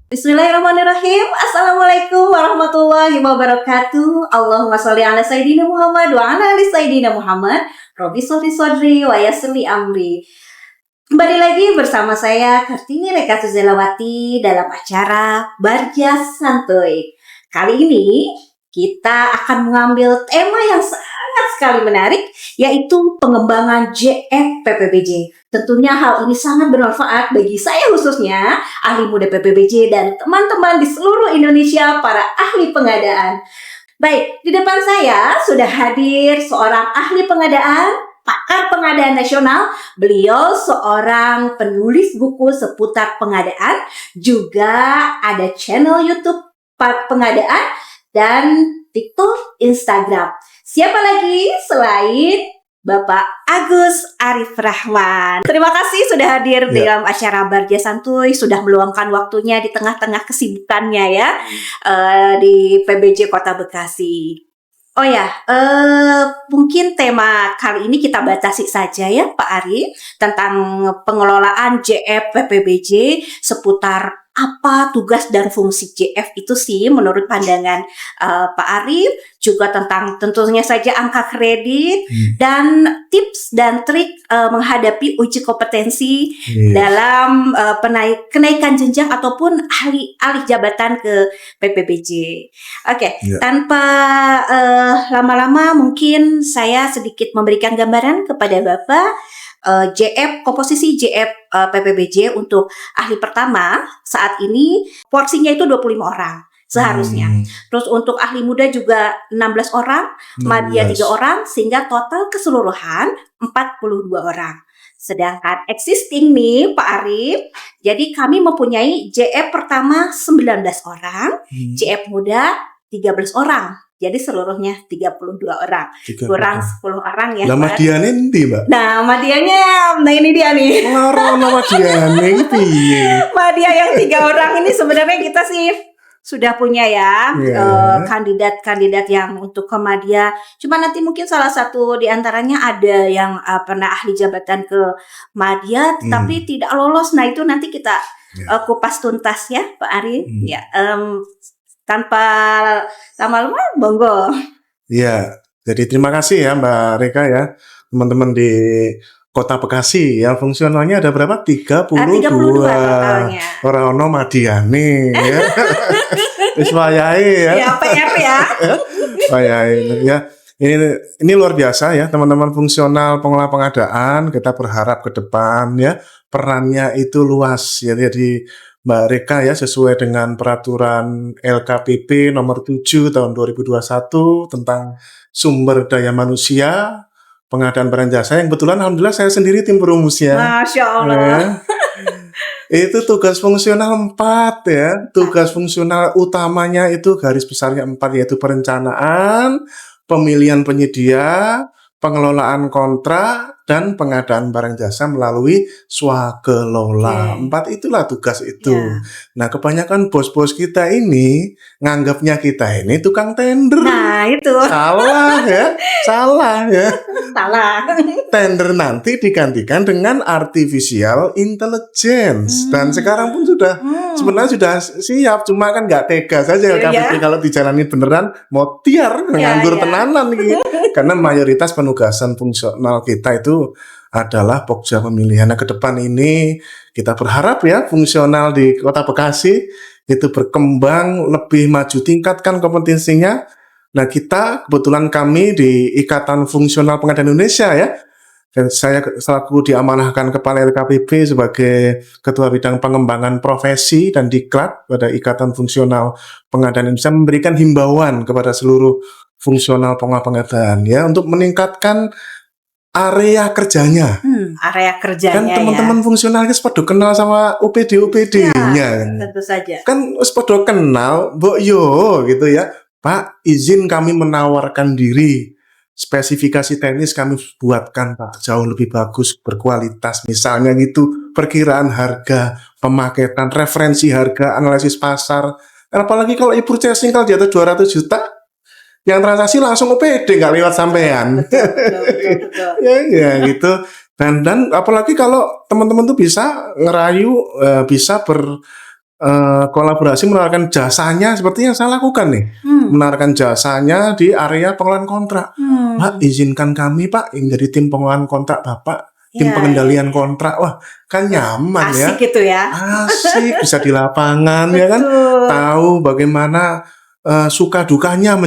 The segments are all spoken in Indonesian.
Bismillahirrahmanirrahim. Assalamualaikum warahmatullahi wabarakatuh. Allahumma sholli ala sayyidina Muhammad wa ala ali sayyidina Muhammad. Robbi sholli shodri wa yassir li amri. Kembali lagi bersama saya Kartini Reka Suzelawati dalam acara Barja Santuy. Kali ini kita akan mengambil tema yang sangat sekali menarik, yaitu pengembangan JF PPBJ. Tentunya hal ini sangat bermanfaat bagi saya khususnya, ahli muda PPBJ dan teman-teman di seluruh Indonesia para ahli pengadaan. Baik, di depan saya sudah hadir seorang ahli pengadaan, pakar pengadaan nasional. Beliau seorang penulis buku seputar pengadaan, juga ada channel YouTube pengadaan dan TikTok, Instagram. Siapa lagi selain Bapak Agus Arif Rahman. Terima kasih sudah hadir dalam acara Barja Santuy, sudah meluangkan waktunya di tengah-tengah kesibukannya ya di PBJ Kota Bekasi. Oh ya, mungkin tema kali ini kita batasi saja ya Pak Arif, tentang pengelolaan JF PPBJ, seputar apa tugas dan fungsi JF itu sih menurut pandangan Pak Arif, juga tentang tentunya saja angka kredit dan tips dan trik menghadapi uji kompetensi dalam kenaikan jenjang ataupun alih jabatan ke PPBJ. Oke, tanpa lama-lama mungkin saya sedikit memberikan gambaran kepada Bapak. Komposisi JF PPBJ untuk ahli pertama saat ini porsinya itu 25 orang seharusnya. Terus untuk ahli muda juga 16 orang, madya 3 orang, sehingga total keseluruhan 42 orang. Sedangkan existing nih Pak Arif, jadi kami mempunyai JF pertama 19 orang, JF muda 13 orang. Jadi seluruhnya 32 orang. Kurang 10 orang ya. Nama dia nanti, Mbak. Nah, Madianya, ini dia nih. Nama dia nanti. Madia yang 3 orang ini sebenarnya kita sih sudah punya ya kandidat-kandidat yang untuk ke Madya. Cuma nanti mungkin salah satu di antaranya ada yang pernah ahli jabatan ke Madya, tapi tidak lolos. Nah itu nanti kita kupas tuntas ya, Pak Ari. Ya. Tanpa lama-lama, monggo. Iya, jadi terima kasih ya Mbak Reka ya, teman-teman di Kota Bekasi ya, fungsionalnya ada berapa? 32 totalnya. Orang Madiane ya. Wis wayahe ya. Ya, PR ya. Wayahe ya. Ini luar biasa ya teman-teman fungsional pengelola pengadaan, kita berharap ke depan ya perannya itu luas ya. Jadi Mbak Reka ya sesuai dengan peraturan LKPP nomor 7 tahun 2021 tentang sumber daya manusia pengadaan barang jasa, yang kebetulan alhamdulillah saya sendiri tim perumusnya. Masya Allah. Ya. Itu tugas fungsional 4 ya. Tugas fungsional utamanya itu garis besarnya 4, yaitu perencanaan, pemilihan penyedia, pengelolaan kontrak, dan pengadaan barang jasa melalui swakelola. 4 itulah tugas itu. Nah, kebanyakan bos-bos kita ini nganggapnya kita ini tukang tender. Nah, itu. Salah ya. Salah. Tender nanti digantikan dengan artificial intelligence. Dan sekarang pun sudah sebenarnya sudah siap, cuma kan nggak tega saja kalau dijalani beneran mau tiar nganggur tenanan gitu. Karena mayoritas penugasan fungsional kita itu adalah pokja pemilihan. Nah, ke depan ini kita berharap ya fungsional di Kota Bekasi itu berkembang lebih maju, tingkatkan kompetensinya. Nah, kita kebetulan kami di Ikatan Fungsional Pengadaan Indonesia ya, dan saya selaku diamanahkan Kepala LKPP sebagai Ketua Bidang Pengembangan Profesi dan Diklat pada Ikatan Fungsional Pengadaan Indonesia, memberikan himbauan kepada seluruh fungsional pengelola pengadaan ya untuk meningkatkan area kerjanya. Area kerjanya kan teman-teman fungsional itu pada kenal sama UPD-nya. Ya, tentu saja. Kan pada kenal, Mbok yo gitu ya. Pak, izin kami menawarkan diri. Spesifikasi teknis kami buatkan Pak jauh lebih bagus, berkualitas. Misalnya gitu, perkiraan harga, pemaketan, referensi harga, analisis pasar. Apalagi kalau e-purchasing kalau di atas 200 juta, yang transaksi langsung OPD, nggak lewat sampean. Betul. ya gitu. Dan apalagi kalau teman-teman tuh bisa ngerayu, bisa kolaborasi menawarkan jasanya seperti yang saya lakukan nih. Menawarkan jasanya di area pengelolaan kontrak. Pak, izinkan kami Pak yang jadi tim pengelolaan kontrak Bapak, tim pengendalian kontrak. Wah, kan nyaman ya. Asik gitu ya. Asik, bisa di lapangan ya kan. Tahu bagaimana suka dukanya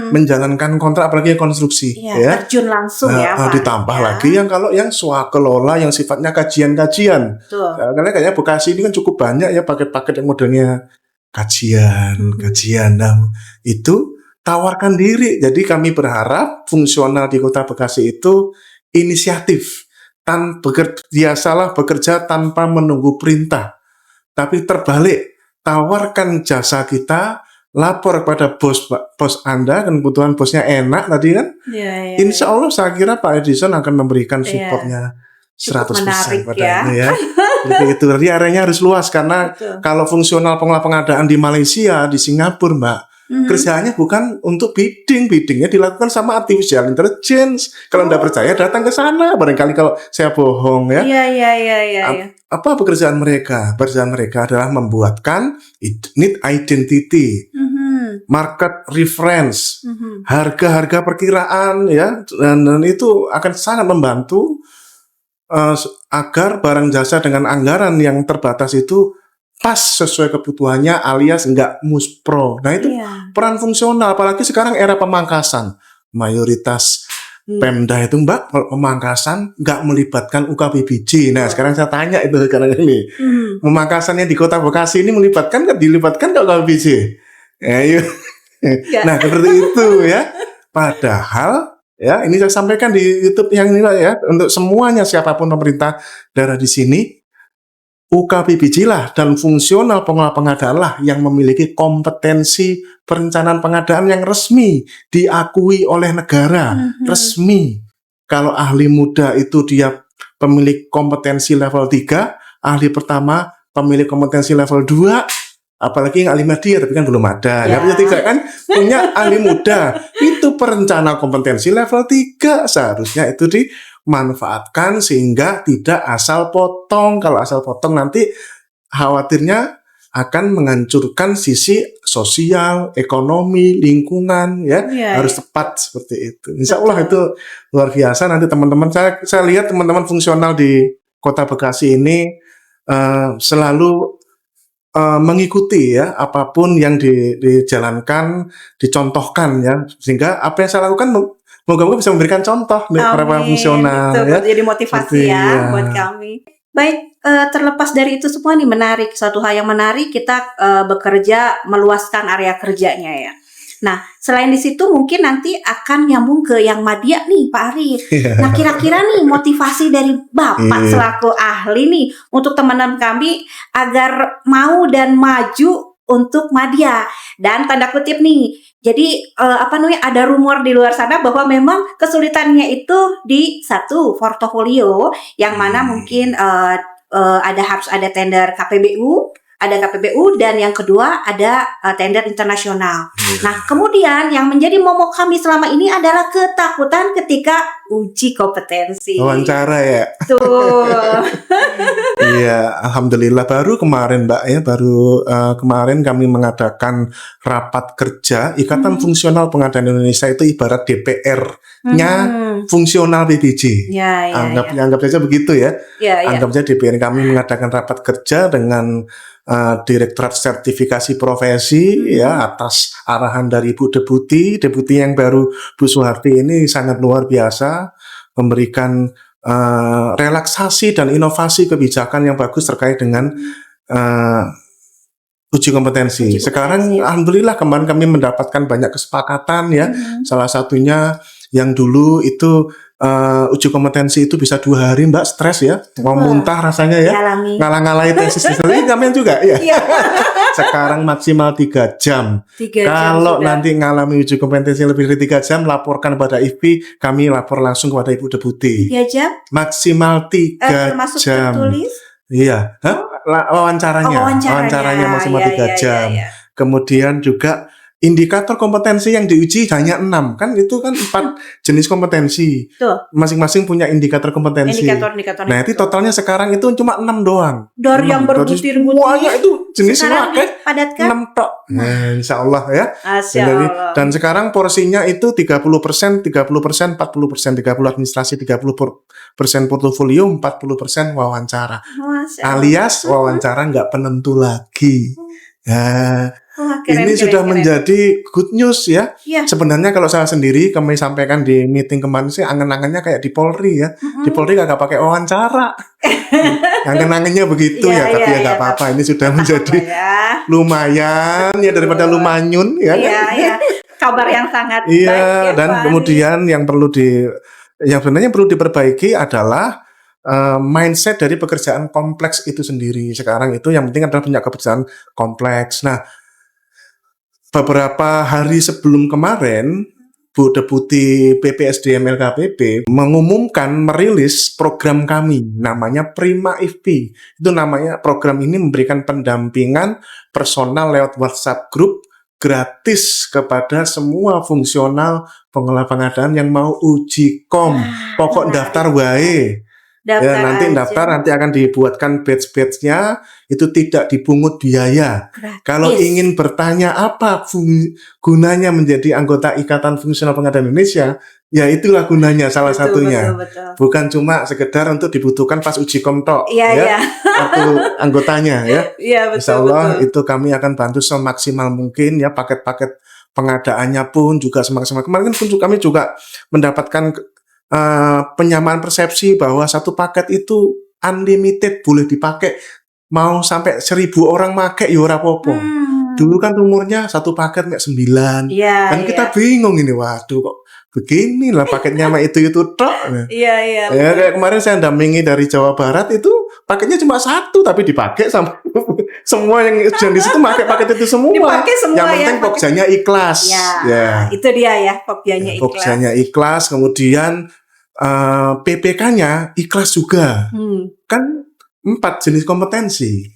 menjalankan kontrak apalagi konstruksi ya. Terjun langsung ya Pak. Ditambah lagi yang kalau yang swakelola yang sifatnya kajian-kajian. Karena kayaknya Bekasi ini kan cukup banyak ya paket-paket yang modelnya kajian. Nah, itu tawarkan diri. Jadi kami berharap fungsional di Kota Bekasi itu inisiatif. Biasalah bekerja tanpa menunggu perintah. Tapi terbalik, tawarkan jasa kita, lapor kepada bos Anda, kan kebetulan bosnya enak tadi kan. Insya Allah saya kira Pak Edison akan memberikan supportnya 100% pada ya. Itu berarti areanya harus luas karena kalau fungsional pengadaan di Malaysia, di Singapura Mbak, kerjaannya bukan untuk biddingnya dilakukan sama artificial intelligence. Kalau Anda percaya datang ke sana, barangkali kalau saya bohong ya. Apa pekerjaan mereka? Pekerjaan mereka adalah membuatkan need identity, market reference, harga-harga perkiraan ya, dan itu akan sangat membantu agar barang jasa dengan anggaran yang terbatas itu pas sesuai kebutuhannya alias enggak muspro. Nah itu peran fungsional, apalagi sekarang era pemangkasan. Mayoritas Pemda itu Mbak, pemangkasan nggak melibatkan UKBBJ. Nah sekarang saya tanya itu sekarang ini, pemangkasannya di Kota Bekasi ini dilibatkan nggak UKBBJ? Nah seperti itu ya. Padahal ya ini saya sampaikan di YouTube yang ini ya, untuk semuanya siapapun pemerintah daerah di sini, UKBBJ lah dan fungsional pengelola pengadaan lah yang memiliki kompetensi perencanaan pengadaan yang resmi, diakui oleh negara, resmi. Kalau ahli muda itu dia pemilik kompetensi level 3, ahli pertama pemilik kompetensi level 2, apalagi yang ahli media, tapi kan belum ada. Yang ketiga kan punya ahli muda, itu perencana kompetensi level 3, seharusnya itu dimanfaatkan sehingga tidak asal potong. Kalau asal potong nanti khawatirnya akan menghancurkan sisi sosial, ekonomi, lingkungan ya. Harus tepat seperti itu. Insya Allah itu luar biasa. Nanti teman-teman saya lihat teman-teman fungsional di Kota Bekasi ini selalu mengikuti ya apapun yang dijalankan, dicontohkan ya, sehingga apa yang saya lakukan moga-moga bisa memberikan contoh nih para fungsional ya. Jadi motivasi buat kami. Baik, terlepas dari itu semua nih menarik, suatu hal yang menarik kita bekerja meluaskan area kerjanya ya. Nah, selain di situ mungkin nanti akan nyambung ke yang Madya nih Pak Arif. Nah, kira-kira nih motivasi dari Bapak selaku ahli nih untuk teman-teman kami agar mau dan maju untuk Madya. Dan tanda kutip nih, jadi ada rumor di luar sana bahwa memang kesulitannya itu di satu portofolio yang mana mungkin harus ada tender KPBU, dan yang kedua ada tender internasional. Nah, kemudian yang menjadi momok kami selama ini adalah ketakutan ketika uji kompetensi. Wawancara ya. Tuh. Iya, alhamdulillah baru kemarin Mbak ya, kemarin kami mengadakan rapat kerja Ikatan Fungsional Pengadaan Indonesia, itu ibarat DPR-nya fungsional PBJ. Anggap saja begitu ya. Anggap saja DPR kami mengadakan rapat kerja dengan Direktorat Sertifikasi Profesi ya, atas arahan dari Ibu Deputi yang baru, Bu Suharti ini sangat luar biasa, memberikan relaksasi dan inovasi kebijakan yang bagus terkait dengan uji kompetensi. Sekarang alhamdulillah kemarin kami mendapatkan banyak kesepakatan ya. Salah satunya yang dulu itu uji kompetensi itu bisa 2 hari Mbak, stres ya, mau muntah rasanya ya, ngalah-ngalahin tesis ini kalian juga ya. Sekarang maksimal 3 jam. Kalau nanti ngalami uji kompetensi lebih dari 3 jam, laporkan kepada IFPI, kami lapor langsung kepada Ibu Deputi. 3 jam? Maksimal 3 termasuk jam. tertulis? Iya, wawancaranya maksimal 3 jam. Kemudian juga indikator kompetensi yang diuji hanya 6, kan itu kan 4 jenis kompetensi. Tuh. Masing-masing punya indikator kompetensi. Indikator-indikator. Nah, itu totalnya sekarang itu cuma 6 doang. Dari yang berbutir-butir. Semuanya itu jenis semua kan? Padatkan. 6 tok. Nah, insya Allah ya. Masya Allah. Dan sekarang porsinya itu 30%, 40%, 30% administrasi, 30% portofolio, 40% wawancara. Alias wawancara nggak penentu lagi. Nah, ini sudah menjadi good news ya. Sebenarnya kalau saya sendiri, kami sampaikan di meeting kemarin sih, angen-angennya kayak di Polri ya. Di Polri kagak pakai wawancara. Angen-angennya begitu ya, tapi ya nggak apa-apa. Ini sudah menjadi lumayan ya daripada lumanyun ya. Iya. Kabar yang sangat baik. Ya, dan kemudian yang sebenarnya perlu diperbaiki adalah mindset dari pekerjaan kompleks itu sendiri. Sekarang itu yang penting adalah punya pekerjaan kompleks. Nah, beberapa hari sebelum kemarin, Bu Deputi PPSDM LKPP merilis program kami, namanya Prima IFP. Itu namanya, program ini memberikan pendampingan personal lewat WhatsApp group gratis kepada semua fungsional pengelola pengadaan yang mau uji kom. Pokok daftar wae. Nanti akan dibuatkan badge-badge-nya, itu tidak dipungut biaya. Gratis. Kalau ingin bertanya apa gunanya menjadi anggota Ikatan Fungsional Pengadaan Indonesia, ya itulah gunanya salah satunya. Betul. Bukan cuma sekedar untuk dibutuhkan pas uji kom tok. Waktu anggotanya ya. Insya Allah itu kami akan bantu semaksimal mungkin ya, paket-paket pengadaannya pun juga semaksimal. Kemarin pun kami juga mendapatkan penyamaan persepsi bahwa satu paket itu unlimited, boleh dipakai mau sampai 1.000 orang make ya ora apa-apa. Dulu kan umurnya satu paket mek 9. Kan kita bingung ini, waduh kok begini lah paketnya mek itu tok. Ya kayak kemarin saya dampingi dari Jawa Barat itu paketnya cuma 1 tapi dipakai sama semua yang ujian di situ pakai paket itu semua. Yang penting pokjanya ikhlas. Ya. Itu dia ya, pokjanya ikhlas. Pokjanya ikhlas, kemudian PPK-nya ikhlas juga. Kan 4 jenis kompetensi.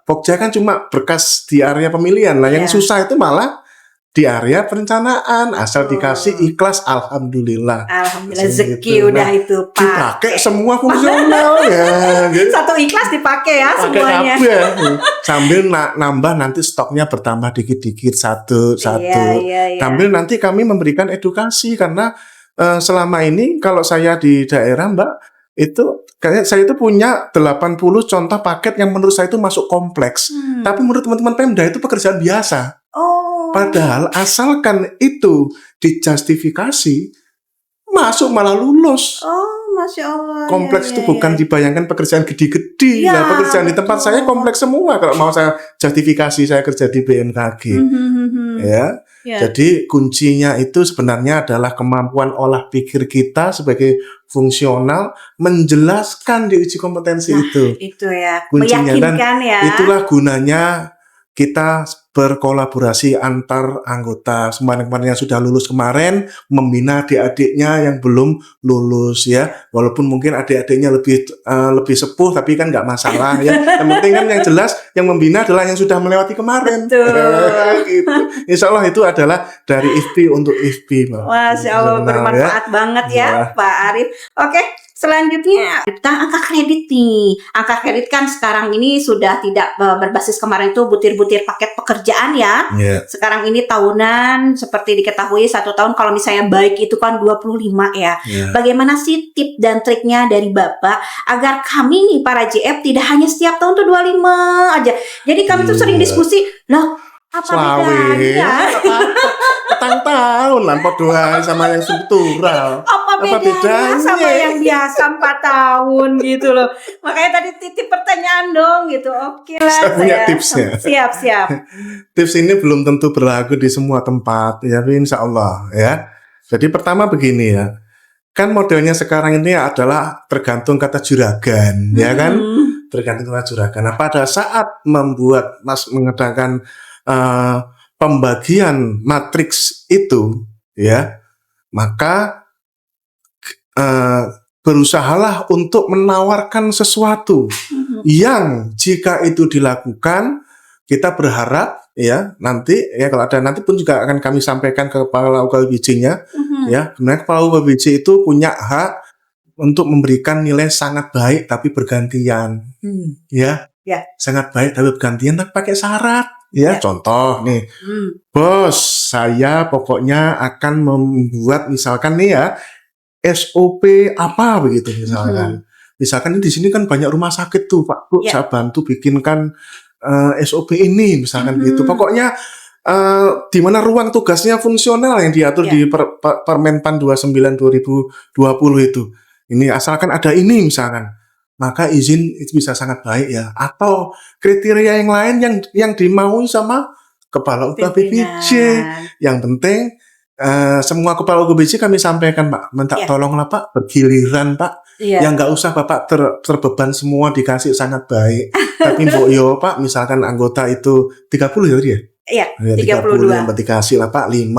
Pokja kan cuma berkas di area pemilihan lah. Yang susah itu malah di area perencanaan. Asal dikasih ikhlas, alhamdulillah. Rezeki udah itu dipakai semua fungsional ya. Gitu. Satu ikhlas dipakai ya semuanya. Sambil nambah nanti stoknya bertambah dikit-dikit satu. Sambil nanti kami memberikan edukasi karena selama ini kalau saya di daerah Mbak, itu kayak saya itu punya 80 contoh paket yang menurut saya itu masuk kompleks. Tapi menurut teman-teman Pemda itu pekerjaan biasa. Padahal asalkan itu dijustifikasi, masuk malah lulus. Masya Allah. Kompleks itu bukan dibayangkan pekerjaan gede-gede. Pekerjaan di tempat saya kompleks semua. Kalau mau saya justifikasi, saya kerja di BMKG. Jadi kuncinya itu sebenarnya adalah kemampuan olah pikir kita sebagai fungsional menjelaskan di uji kompetensi itu. Itu ya. Kuncinya, meyakinkan ya. Itulah gunanya kita berkolaborasi antar anggota. Kemarin yang sudah lulus kemarin membina adik-adiknya yang belum lulus ya. Walaupun mungkin adik-adiknya lebih sepuh, tapi kan nggak masalah ya. Yang penting kan yang jelas yang membina adalah yang sudah melewati kemarin. Gitu. Insya Allah itu adalah dari IFP untuk IFP. Masya Allah, bermanfaat banget ya Pak Arif. Oke. Selanjutnya tentang angka kredit nih. Angka kredit kan sekarang ini sudah tidak berbasis kemarin itu butir-butir paket pekerjaan ya. Sekarang ini tahunan, seperti diketahui 1 tahun kalau misalnya baik itu kan 25 ya. Bagaimana sih tip dan triknya dari Bapak agar kami nih para JF tidak hanya setiap tahun tuh 25 aja. Jadi kami tuh sering diskusi, loh apa bedanya? Petang tahun lah doa sama yang struktural. Apa bedanya sama yang biasa 4 tahun gitu loh. Makanya tadi titip pertanyaan dong gitu. Oke lah. Saya punya tipsnya. Siap. Tips ini belum tentu berlaku di semua tempat ya, insya Allah ya. Jadi pertama begini ya. Kan modelnya sekarang ini adalah tergantung kata juragan ya kan. Tergantung kata juragan. Nah pada saat mengadakan pembagian matriks itu ya, maka berusahalah untuk menawarkan sesuatu yang jika itu dilakukan, kita berharap ya nanti ya kalau ada nanti pun juga akan kami sampaikan ke kepala UKWBJ-nya ya. Sebenarnya kepala UKWBJ itu punya hak untuk memberikan nilai sangat baik tapi bergantian. Ya. Ya. Sangat baik tapi bergantian tapi pakai syarat. Ya, contoh nih. Bos, saya pokoknya akan membuat misalkan nih ya SOP apa begitu misalkan. Misalkan di sini kan banyak rumah sakit tuh, Pak. Bu, saya bantu bikinkan SOP ini misalkan gitu. Pokoknya di mana ruang tugasnya fungsional yang diatur di Permenpan 29 2020 itu. Ini asalkan ada ini misalkan, maka izin itu bisa sangat baik ya. Atau kriteria yang lain yang dimaui sama kepala UKWBJ. Yang penting semua kepala UKWBJ kami sampaikan, Pak. Minta tolonglah Pak, bergiliran Pak. Yang nggak usah Bapak terbeban semua dikasih sangat baik. Tapi Mbok Yo Pak, misalkan anggota itu 30 ya tadi ya? Iya, 32 yang dikasih lah Pak 5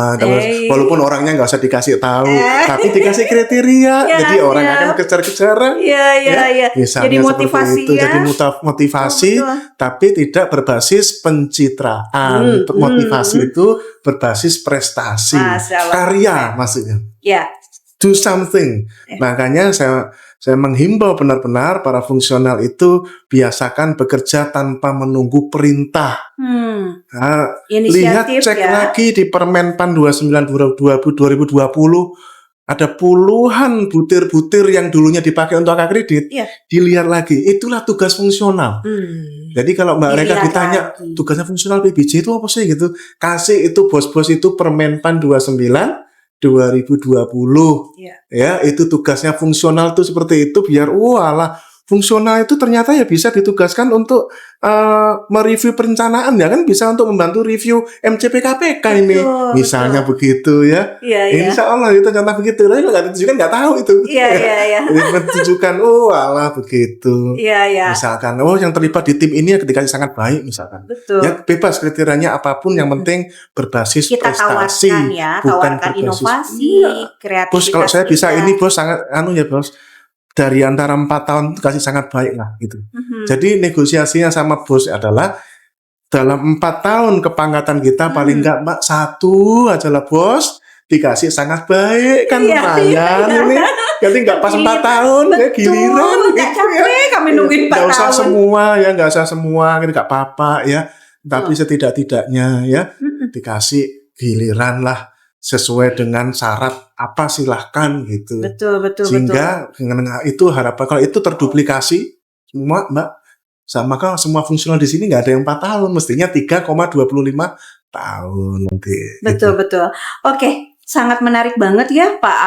walaupun orangnya nggak usah dikasih tahu tapi dikasih kriteria jadi orang akan kejar-kejaran misalnya jadi motivasi itu jadi motivasi tapi tidak berbasis pencitraan. Motivasi itu berbasis prestasi karya maksudnya do something. Makanya saya menghimbau benar-benar para fungsional itu biasakan bekerja tanpa menunggu perintah. Lihat cek lagi di Permenpan 29 2020 ada puluhan butir-butir yang dulunya dipakai untuk angka kredit. Dilihat lagi, itulah tugas fungsional. Jadi kalau Mbak Reka ditanya tugasnya fungsional PBJ itu apa sih gitu, kasih itu bos-bos itu Permenpan 29 2020 ya itu tugasnya fungsional tuh seperti itu biar fungsional itu ternyata ya bisa ditugaskan untuk mereview perencanaan ya kan bisa untuk membantu review MCP/KPK ini misalnya begitu ya. Insya Allah itu contoh begitu. Tapi kalau nggak ditujukan nggak tahu itu. Ditujukan begitu. Misalkan yang terlibat di tim ini ya ketika sangat baik misalkan. Ya bebas kriterianya apapun yang penting berbasis kita prestasi bukan berbasis inovasi, kreativitas. Bos kalau saya bisa ini bos sangat ya bos. Dari antara 4 tahun kasih sangat baik lah gitu. Jadi negosiasinya sama bos adalah dalam 4 tahun kepangkatan kita paling enggak Mbak 1 aja lah bos dikasih sangat baik kan lumayan ini. Jadi enggak pas 4 tahun ya giliran gitu ya. Kami nungguin 4 tahun. Enggak usah semua gitu enggak apa-apa ya. Tapi setidak-tidaknya ya dikasih giliran lah sesuai dengan syarat apa silahkan gitu. Betul. Sehingga dengan itu harapan kalau itu terduplikasi semua Mbak maka semua fungsional di sini nggak ada yang 4 tahun mestinya 3,25 tahun nanti. Betul. Oke. Sangat menarik banget ya Pak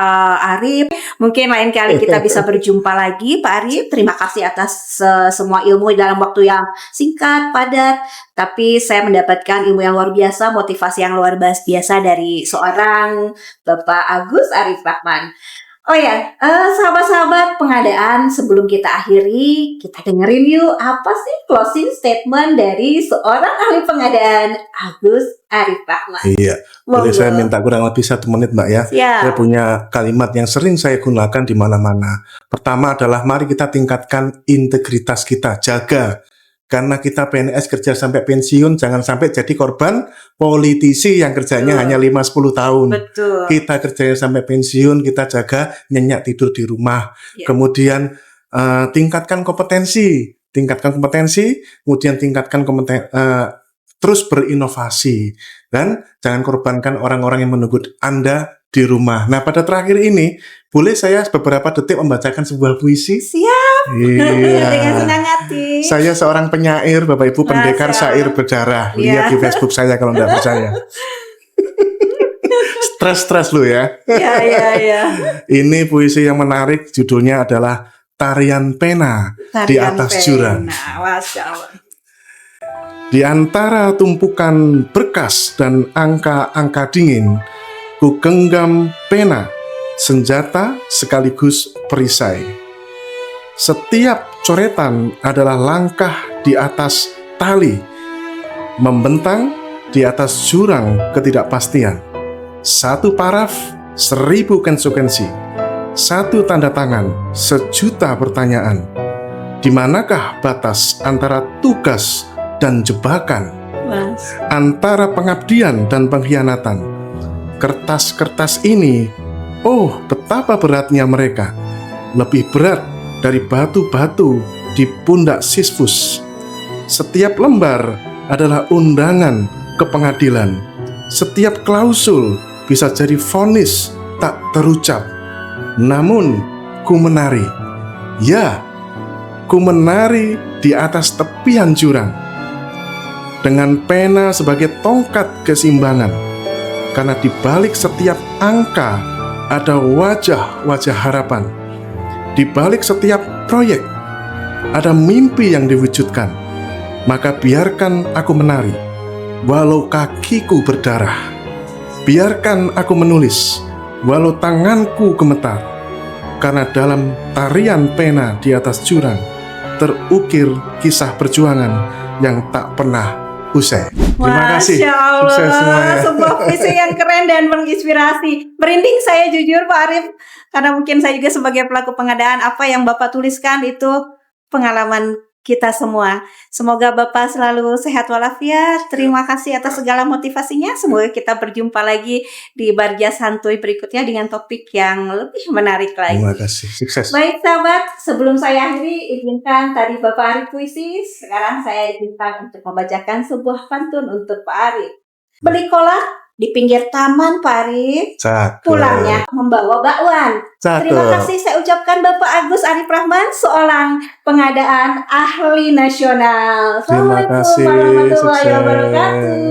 Arif. Mungkin lain kali kita bisa berjumpa lagi Pak Arif. Terima kasih atas semua ilmu dalam waktu yang singkat, padat. Tapi saya mendapatkan ilmu yang luar biasa, motivasi yang luar biasa dari seorang Bapak Agus Arif Rahman. Oh ya, sahabat-sahabat pengadaan, sebelum kita akhiri, kita dengerin yuk apa sih closing statement dari seorang ahli pengadaan Agus Arif Rahman. Iya, boleh saya minta kurang lebih 1 menit Mbak ya. Saya punya kalimat yang sering saya gunakan di mana-mana. Pertama adalah mari kita tingkatkan integritas kita, jaga. Karena kita PNS kerja sampai pensiun, jangan sampai jadi korban politisi yang kerjanya hanya 5-10 tahun. Kita kerjanya sampai pensiun, kita jaga nyenyak tidur di rumah. Kemudian tingkatkan kompetensi, kemudian tingkatkan terus berinovasi. Dan jangan korbankan orang-orang yang menunggu Anda di rumah. Nah, pada terakhir ini, boleh saya beberapa detik membacakan sebuah puisi? Siap. Dengan senang hati. Saya seorang penyair, Bapak Ibu, pendekar syair berdarah. Lihat di Facebook saya kalau tidak percaya. Stres lu ya. Iya. Ini puisi yang menarik, judulnya adalah Tarian Pena di Atas Jurang. Di antara tumpukan berkas dan angka-angka dingin, ku genggam pena, senjata sekaligus perisai. Setiap coretan adalah langkah di atas tali, membentang di atas jurang ketidakpastian. 1 paraf, 1000 konsekuensi. 1 tanda tangan, 1.000.000 pertanyaan. Di manakah batas antara tugas dan jebakan? Mas. Antara pengabdian dan pengkhianatan. Kertas-kertas ini, oh betapa beratnya mereka. Lebih berat dari batu-batu di pundak Sisyphus. Setiap lembar adalah undangan ke pengadilan. Setiap klausul bisa jadi vonis tak terucap. Namun, ku menari. Ya, ku menari di atas tepian jurang. Dengan pena sebagai tongkat keseimbangan. Karena di balik setiap angka ada wajah-wajah harapan. Di balik setiap proyek ada mimpi yang diwujudkan. Maka biarkan aku menari, walau kakiku berdarah. Biarkan aku menulis, walau tanganku gemetar. Karena dalam tarian pena di atas jurang terukir kisah perjuangan yang tak pernah usai. Terima kasih. Masya Allah, Sukses semuanya. sebuah visi yang keren dan menginspirasi. Merinding saya jujur Pak Arif, karena mungkin saya juga sebagai pelaku pengadaan, apa yang Bapak tuliskan itu pengalaman kita semua. Semoga Bapak selalu sehat walafiat. Terima kasih atas segala motivasinya. Semoga kita berjumpa lagi di Barja Santuy berikutnya dengan topik yang lebih menarik lagi. Terima kasih. Sukses. Baik sahabat, sebelum saya akhiri, izinkan tadi Bapak Arif puisi. Sekarang saya izinkan untuk membacakan sebuah pantun untuk Pak Arif. Beli kolak di pinggir taman Pak Arif, Cakep. pulangnya membawa bakwan. Terima kasih saya ucapkan Bapak Agus Arif Rahman, seorang pengadaan ahli nasional. Terima kasih. Assalamualaikum warahmatullahi Sukses. wabarakatuh.